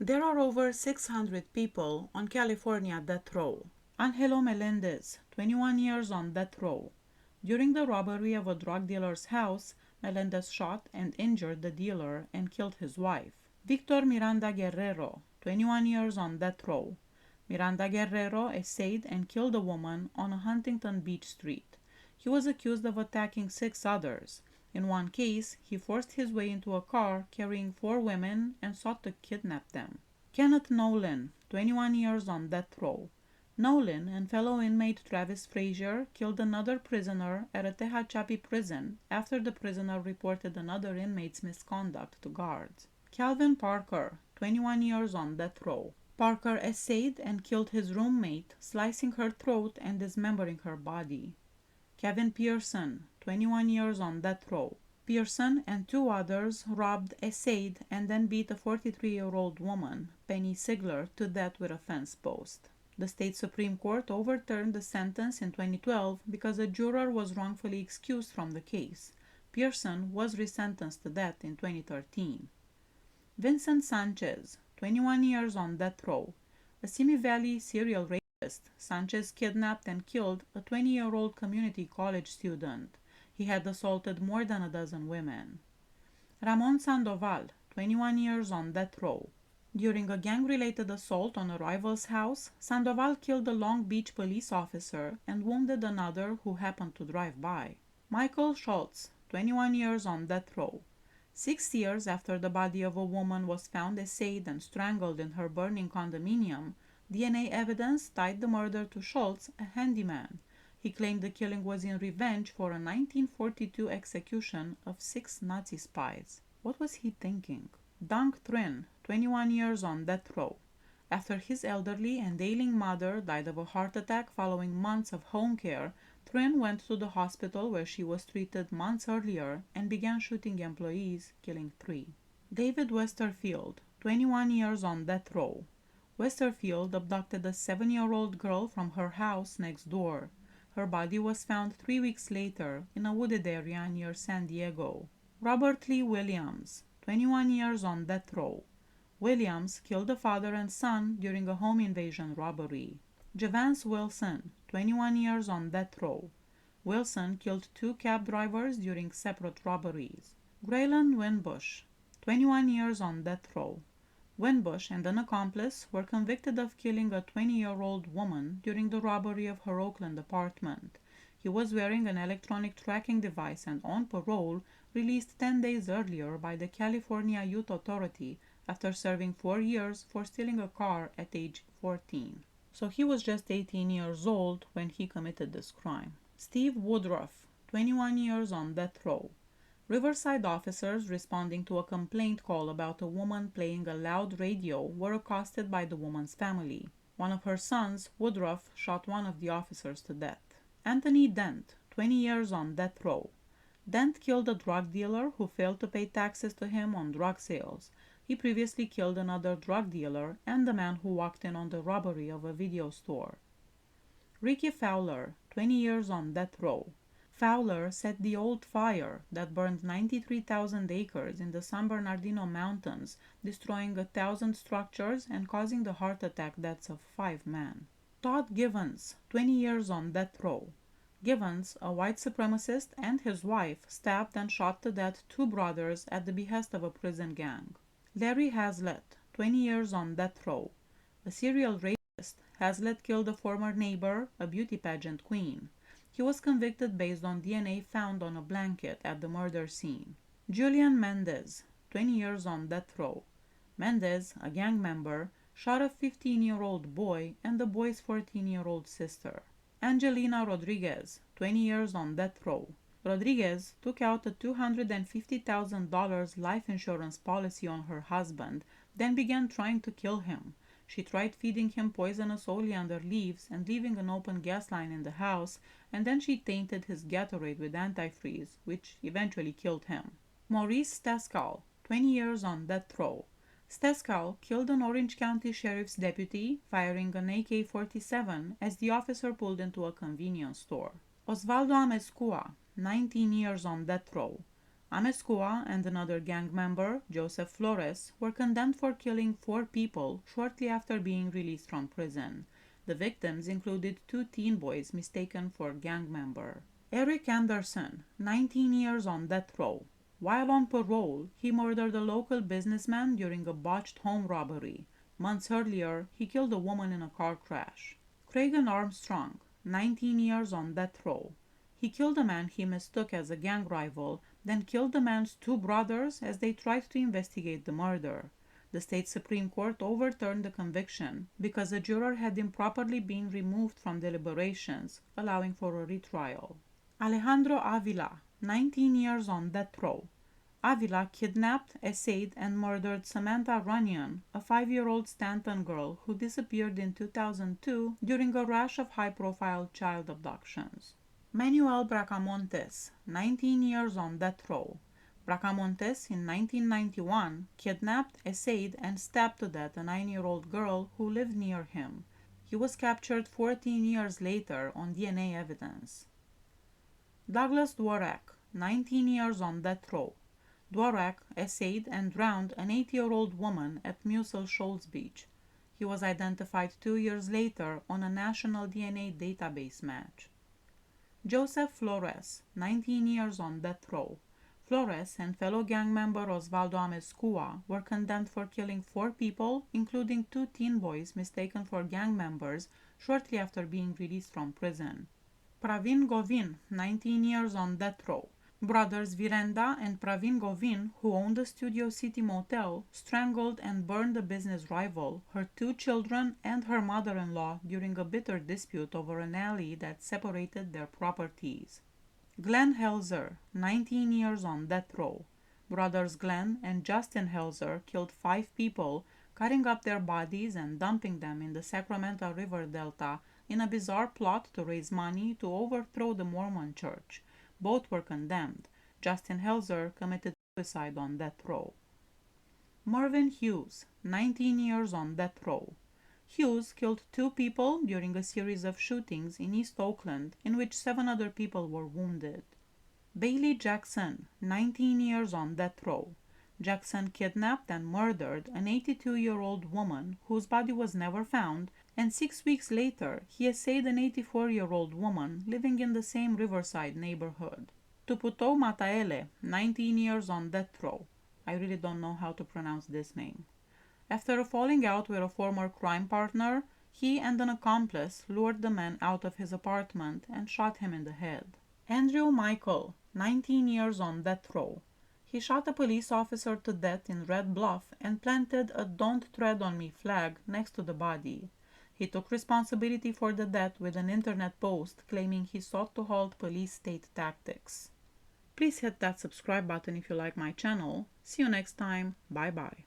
There are over 600 people on California death row. Angelo Melendez, 21 years on death row. During the robbery of a drug dealer's house, Melendez shot and injured the dealer and killed his wife. Victor Miranda Guerrero, 21 years on death row. Miranda Guerrero essayed and killed a woman on a Huntington Beach street. He was accused of attacking 6 others. In one case, he forced his way into a car carrying 4 women and sought to kidnap them. Kenneth Nolan, 21 years on death row. Nolan and fellow inmate Travis Frazier killed another prisoner at a Tehachapi prison after the prisoner reported another inmate's misconduct to guards. Calvin Parker, 21 years on death row. Parker essayed and killed his roommate, slicing her throat and dismembering her body. Kevin Pearson, 21 years on death row. Pearson and 2 others robbed, essayed, and then beat a 43-year-old woman, Penny Sigler, to death with a fence post. The state Supreme Court overturned the sentence in 2012 because a juror was wrongfully excused from the case. Pearson was resentenced to death in 2013. Vincent Sanchez, 21 years on death row. A Simi Valley serial rapist, Sanchez kidnapped and killed a 20-year-old community college student. He had assaulted more than a dozen women. Ramon Sandoval, 21 years on death row. During a gang-related assault on a rival's house, Sandoval killed a Long Beach police officer and wounded another who happened to drive by. Michael Schultz, 21 years on death row. 6 years after the body of a woman was found essayed and strangled in her burning condominium, DNA evidence tied the murder to Schultz, a handyman. He claimed the killing was in revenge for a 1942 execution of 6 Nazi spies. What was he thinking? Dunk Trin, 21 years on death row. After his elderly and ailing mother died of a heart attack following months of home care, Trin went to the hospital where she was treated months earlier and began shooting employees, killing 3. David Westerfield, 21 years on death row. Westerfield abducted a 7-year-old girl from her house next door. Her body was found 3 weeks later in a wooded area near San Diego. Robert Lee Williams, 21 years on death row. Williams killed a father and son during a home invasion robbery. Javance Wilson, 21 years on death row. Wilson killed 2 cab drivers during separate robberies. Graylin Winbush, 21 years on death row. Winbush and an accomplice were convicted of killing a 20-year-old woman during the robbery of her Oakland apartment. He was wearing an electronic tracking device and on parole, released 10 days earlier by the California Youth Authority after serving 4 years for stealing a car at age 14. So he was just 18 years old when he committed this crime. Steve Woodruff, 21 years on death row. Riverside officers responding to a complaint call about a woman playing a loud radio were accosted by the woman's family. One of her sons, Woodruff, shot one of the officers to death. Anthony Dent, 20 years on death row. Dent killed a drug dealer who failed to pay taxes to him on drug sales. He previously killed another drug dealer and the man who walked in on the robbery of a video store. Ricky Fowler, 20 years on death row. Fowler set the old fire that burned 93,000 acres in the San Bernardino Mountains, destroying 1,000 structures and causing the heart attack deaths of 5 men. Todd Givens, 20 years on death row. Givens, a white supremacist, and his wife stabbed and shot to death 2 brothers at the behest of a prison gang. Larry Hazlett, 20 years on death row. A serial rapist, Hazlett killed a former neighbor, a beauty pageant queen. He was convicted based on DNA found on a blanket at the murder scene. Julian Mendez, 20 years on death row. Mendez, a gang member, shot a 15-year-old boy and the boy's 14-year-old sister. Angelina Rodriguez, 20 years on death row. Rodriguez took out a $250,000 life insurance policy on her husband, then began trying to kill him. She tried feeding him poisonous oleander leaves and leaving an open gas line in the house, and then she tainted his Gatorade with antifreeze, which eventually killed him. Maurice Steskal, 20 years on death row. Steskal killed an Orange County Sheriff's deputy, firing an AK-47 as the officer pulled into a convenience store. Osvaldo Amezcua, 19 years on death row. Amescua and another gang member, Joseph Flores, were condemned for killing 4 people shortly after being released from prison. The victims included 2 teen boys mistaken for gang members. Eric Anderson, 19 years on death row. While on parole, he murdered a local businessman during a botched home robbery. Months earlier, he killed a woman in a car crash. Cragen Armstrong, 19 years on death row. He killed a man he mistook as a gang rival, then killed the man's 2 brothers as they tried to investigate the murder. The state Supreme Court overturned the conviction because a juror had improperly been removed from deliberations, allowing for a retrial. Alejandro Avila, 19 years on death row. Avila kidnapped, essayed, and murdered Samantha Runyon, a 5-year-old Stanton girl who disappeared in 2002 during a rash of high-profile child abductions. Manuel Bracamontes, 19 years on death row. Bracamontes, in 1991, kidnapped, essayed, and stabbed to death a 9-year-old girl who lived near him. He was captured 14 years later on DNA evidence. Douglas Dworak, 19 years on death row. Dworak essayed and drowned an 8-year-old woman at Musel Shoals Beach. He was identified 2 years later on a national DNA database match. Joseph Flores, 19 years on death row. Flores and fellow gang member Osvaldo Amescua were condemned for killing 4 people, including 2 teen boys mistaken for gang members shortly after being released from prison. Pravin Govin, 19 years on death row. Brothers Virenda and Pravin Govin, who owned a Studio City motel, strangled and burned a business rival, her 2 children, and her mother-in-law during a bitter dispute over an alley that separated their properties. Glenn Helzer, 19 years on death row. Brothers Glenn and Justin Helzer killed 5 people, cutting up their bodies and dumping them in the Sacramento River Delta in a bizarre plot to raise money to overthrow the Mormon Church. Both were condemned. Justin Helzer committed suicide on death row. Mervyn Hughes, 19 years on death row. Hughes killed 2 people during a series of shootings in East Oakland in which 7 other people were wounded. Bailey Jackson, 19 years on death row. Jackson kidnapped and murdered an 82-year-old woman whose body was never found, and 6 weeks later he essayed an 84-year-old woman living in the same Riverside neighborhood. Tuputo Mataele, 19 years on death row. I really don't know how to pronounce this name. After a falling out with a former crime partner, he and an accomplice lured the man out of his apartment and shot him in the head. Andrew Michael, 19 years on death row. He shot a police officer to death in Red Bluff and planted a "Don't Tread on Me" flag next to the body. He took responsibility for the death with an internet post claiming he sought to halt police state tactics. Please hit that subscribe button if you like my channel. See you next time. Bye bye.